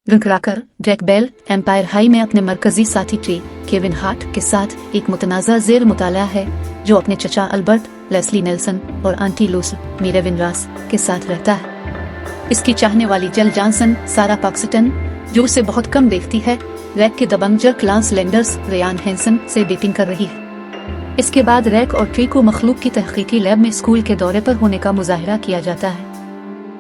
रंकराकर ड्रैक bell empire high में अपने मरकजी साथी ट्री केविन हार्ट के साथ एक मुतनाज़ा ज़ेर मुताला है जो अपने चचा अल्बर्ट, लेस्ली नेल्सन और आंटी लूस मीरे विनरास के साथ रहता है। इसकी चाहने वाली जल जॉनसन सारा पाक्सटन जो उसे बहुत कम देखती है, रैक के दबंग jerk Lance Landers Ryan Hansen से डेटिंग कर रही है। इसके बाद रैक और ट्री को मखलूक की तहकीकी लैब में स्कूल के दौरे पर होने का मुजाहिरा किया जाता है।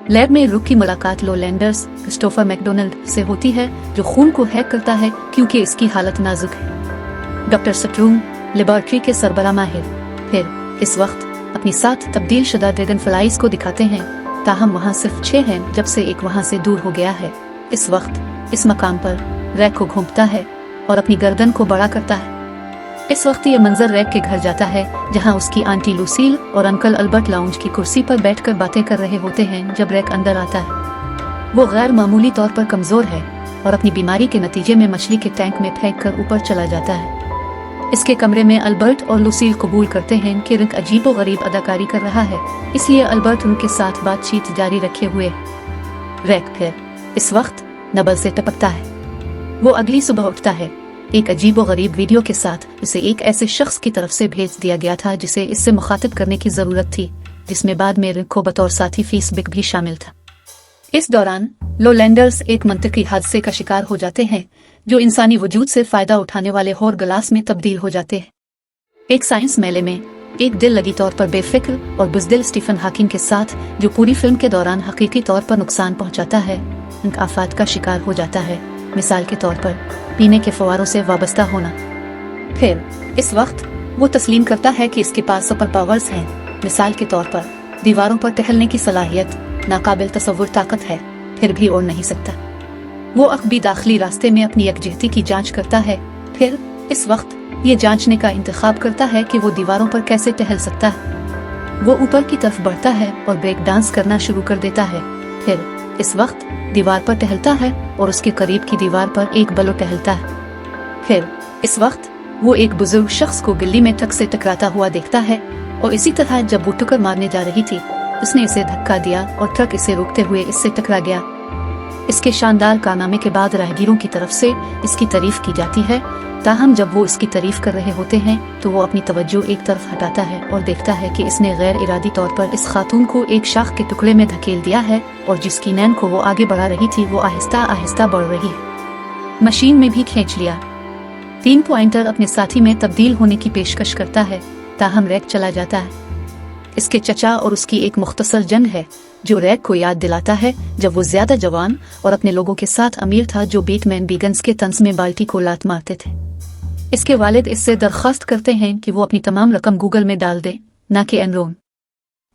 लैब में रुक की मुलाकात लो लैंडर्स क्रिस्टोफर मैकडोनल्ड से होती है जो खून को हैक करता है क्योंकि इसकी हालत नाजुक है। डॉक्टर सट्रूम लेबोरेटरी के सरबरा माहिर फिर इस वक्त अपनी 7 तब्दील शुदा ड्रैगन फ्लाइज को दिखाते हैं, ताहम वहाँ सिर्फ 6 हैं जब से एक वहाँ से दूर हो गया है। इस वक्त इस मकाम पर रैक को घूमता है और अपनी गर्दन को बड़ा करता है। इस वक्त ये मंजर रैक के घर जाता है जहां उसकी आंटी लूसील और अंकल अल्बर्ट लाउंज की कुर्सी पर बैठकर बातें कर रहे होते हैं। जब रैक अंदर आता है वो गैर मामूली तौर पर कमजोर है और अपनी बीमारी के नतीजे में मछली के टैंक में फेंक कर ऊपर चला जाता है। इसके कमरे में अल्बर्ट और लूसील कबूल करते हैं कि रिंक अजीबो गरीब अदाकारी कर रहा है, इसलिए अल्बर्ट उनके साथ बातचीत जारी रखे हुए। रैक फिर इस वक्त नबल से टपकता है। वो अगली सुबह उठता है एक अजीबो गरीब वीडियो के साथ, जिसे एक ऐसे शख्स की तरफ से भेज दिया गया था जिसे इससे मुखातिब करने की जरूरत थी, जिसमें बाद में रिंक को बतौर साथी फेसबुक भी शामिल था। इस दौरान लोलैंडर्स एक मंतकी हादसे का शिकार हो जाते हैं जो इंसानी वजूद से फायदा उठाने वाले होर गलास में तब्दील हो जाते हैं। एक साइंस मेले में एक दिल लगी तौर पर बेफिक्र और बुज़दिल स्टीफन हॉकिंग के साथ जो पूरी फिल्म के दौरान हकीकी तौर पर नुकसान पहुंचाता है, रिंक आफात का शिकार हो जाता है। मिसाल के तौर पर पीने के फवारों से वाबस्ता होना। फिर इस वक्त वो तस्लीम करता है कि इसके पास सुपर पावर्स हैं। मिसाल के तौर पर दीवारों पर टहलने की सलाहियत नाकाबिल तसव्वुर ताकत है, फिर भी उड़ नहीं सकता। वो अकबी दाखिली रास्ते में अपनी यकजहती की जांच करता है। फिर इस वक्त ये जांचने का इंतखाब करता है कि वो दीवारों पर कैसे टहल सकता है। वो ऊपर की तरफ बढ़ता है और ब्रेक डांस करना शुरू कर देता है। फिर इस वक्त दीवार पर टहलता है और उसके करीब की दीवार पर एक बलो टहलता है। फिर इस वक्त वो एक बुजुर्ग शख्स को गिल्ली में ट्रक से टकराता हुआ देखता है और इसी तरह जब वो टक्कर मारने जा रही थी उसने इसे धक्का दिया और ट्रक इसे रोकते हुए इससे टकरा गया। इसके शानदार कारनामे के बाद राहगीरों की तरफ से इसकी तारीफ की जाती है, ताहम जब वो इसकी तारीफ कर रहे होते हैं तो वो अपनी तवज्जो एक तरफ हटाता है और देखता है कि इसने गैर इरादी तौर पर इस खातून को एक शाख के टुकड़े में धकेल दिया है और जिसकी नैन को वो आगे बढ़ा रही थी वो आहिस्ता आहिस्ता बढ़ रही है। मशीन में भी खींच लिया। 3 पॉइंटर अपने साथी में तब्दील होने की पेशकश करता है, ताहम रैक चला जाता है। इसके चचा और उसकी एक मुख्तसर जंग है जो रैक को याद दिलाता है जब वो ज्यादा जवान और अपने लोगों के साथ अमीर था जो बेटमैन बीगन्स के तंज में बाल्टी को लात मारते थे। इसके वालिद इससे दरख्वास्त करते हैं कि वो अपनी तमाम रकम गूगल में डाल दे, ना कि एनरोन।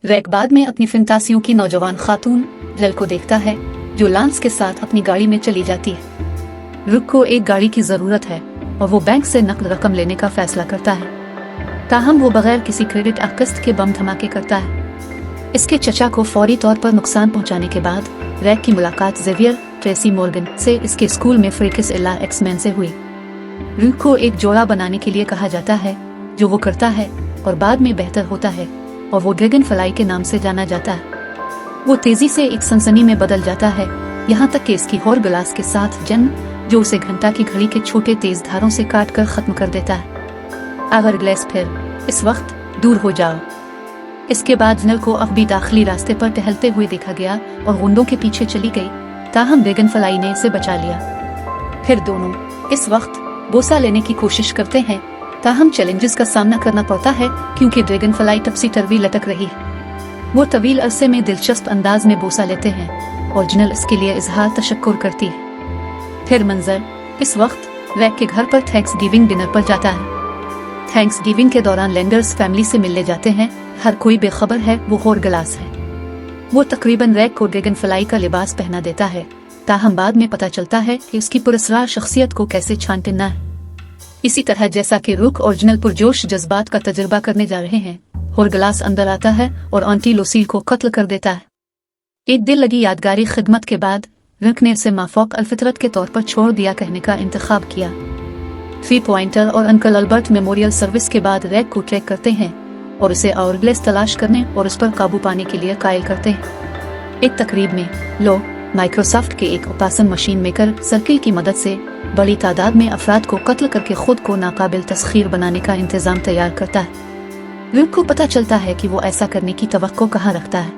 रैक बाद में अपनी फंतासियों की नौजवान खातून रेल को देखता है जो लांस के साथ अपनी गाड़ी में चली जाती है। रुक को एक गाड़ी की जरूरत है और वो बैंक से नकद रकम लेने का फैसला करता है, ताहम वो बगैर किसी क्रेडिट किस्त के बम धमाके करता है। इसके चचा को फौरी तौर पर नुकसान पहुंचाने के बाद रैक की मुलाकात जेवियर ट्रेसी मॉर्गन से इसके स्कूल में फ्रिकिस इला एक्समैन से हुई। रुक को एक जोड़ा बनाने के लिए कहा जाता है जो वो करता है और बाद में बेहतर होता है और वो ड्रैगन फ्लाई के नाम से जाना जाता है। वो तेजी से एक सनसनी में बदल जाता है, यहाँ तक कि इसकी होर गलास के साथ जंग जो उसे घंटा की घड़ी के छोटे तेज धारों से काट कर खत्म कर देता है। अगर ग्लेस फिर इस वक्त दूर हो जाओ। इसके बाद जनल को अकबी दाखिली रास्ते पर टहलते हुए देखा गया और गुंडों के पीछे चली गई, ताहम ड्रैगन फ्लाई ने इसे बचा लिया। फिर दोनों इस वक्त बोसा लेने की कोशिश करते हैं, ताहम चैलेंजेस का सामना करना पड़ता है क्योंकि ड्रैगन फ्लाई टपसी टरवी लटक रही है। वो तवील अरसे में दिलचस्प अंदाज में बोसा लेते हैं और जनल इसके लिए इजहार तशक्कुर करती है। फिर मंजर इस वक्त रैक के घर पर थैंक्स गिविंग डिनर पर जाता है। थैंक्स गिविंग के दौरान लैंडर्स फैमिली से मिलने जाते हैं। हर कोई बेखबर है वो होर गलास है। वो तकरीबन रैक को ड्रैगन फ्लाई का लिबास पहना देता है, ताहम बाद में पता चलता है कि उसकी पुरस्रार शख्सियत को कैसे छांटना है। इसी तरह जैसा कि रुक और जनल पुरजोश जज्बात का तजुर्बा करने जा रहे हैं, होर गलास अंदर आता है और आंटी लूसील को कत्ल कर देता है। एक दिल लगी यादगारी खिदमत के बाद रुक ने उसे माफौक अलफितरत के तौर पर छोड़ दिया कहने का इंतखाब किया। 3 पॉइंटर और अंकल अल्बर्ट मेमोरियल सर्विस के बाद रैक को ट्रैक करते हैं और उसे आउरग्लेस तलाश करने और उस पर काबू पाने के लिए कायल करते हैं। एक तकरीब में लो माइक्रोसॉफ्ट के एक उपासन मशीन मेकर सर्किल की मदद से बड़ी तादाद में अफराद को कत्ल करके खुद को नाकाबिल तस्खीर बनाने का इंतजाम तैयार करता है। लुक को पता चलता है कि वो ऐसा करने की तवक्को कहाँ रखता है।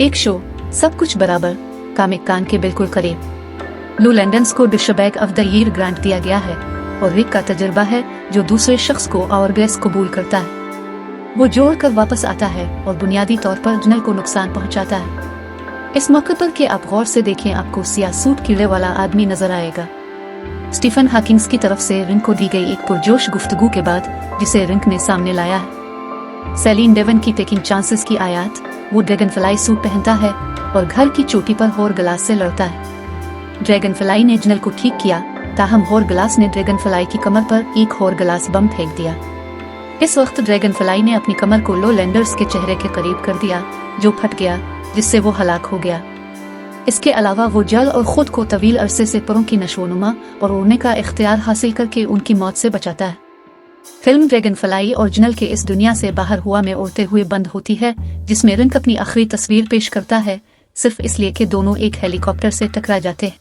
एक शो सब कुछ बराबर कामिक कान के बिल्कुल करीब लू लैंडन्स को डिशबैग ऑफ द ईयर ग्रांट दिया गया है और रिक का तजुर्बा है जो दूसरे शख्स को और गैस कबूल करता है। वो जोड़ कर वापस आता है और बुनियादी तौर पर जनल को नुकसान पहुंचाता है। इस मौके पर के आप गौर से देखें, आपको सियाह सूट कीड़े वाला आदमी नजर आएगा। स्टीफन हॉकिंग्स की तरफ से रिंक को दी गई एक पुरजोश गुफ्तगू के बाद जिसे रिंक ने सामने लाया है। सेलिन डेवन की टेकिंग चांसेस की आयत, वो ड्रैगन फ्लाई सूट पहनता है और घर की चोटी पर होर ग्लास से लड़ता है। ड्रैगन फ्लाई ने जनल को ठीक किया, ताहम होर ग्लास ने ड्रैगन फ्लाई की कमर पर एक होर ग्लास बम फेंक दिया। इस वक्त ड्रैगन फ्लाई ने अपनी कमर को लो लैंडर्स के चेहरे के करीब कर दिया, जो फट गया, जिससे वो हलाक हो गया। इसके अलावा वो जल और खुद को तवील अरसे से परों की नशोनुमा और उड़ने का इख्तियार हासिल करके उनकी मौत से बचाता है। फिल्म ड्रैगन फ्लाई ओरिजिनल के इस दुनिया से बाहर हुआ में उड़ते हुए बंद होती है, जिसमें रिंक अपनी आखिरी तस्वीर पेश करता है, सिर्फ इसलिए कि दोनों एक हेलीकॉप्टर से टकरा जाते हैं।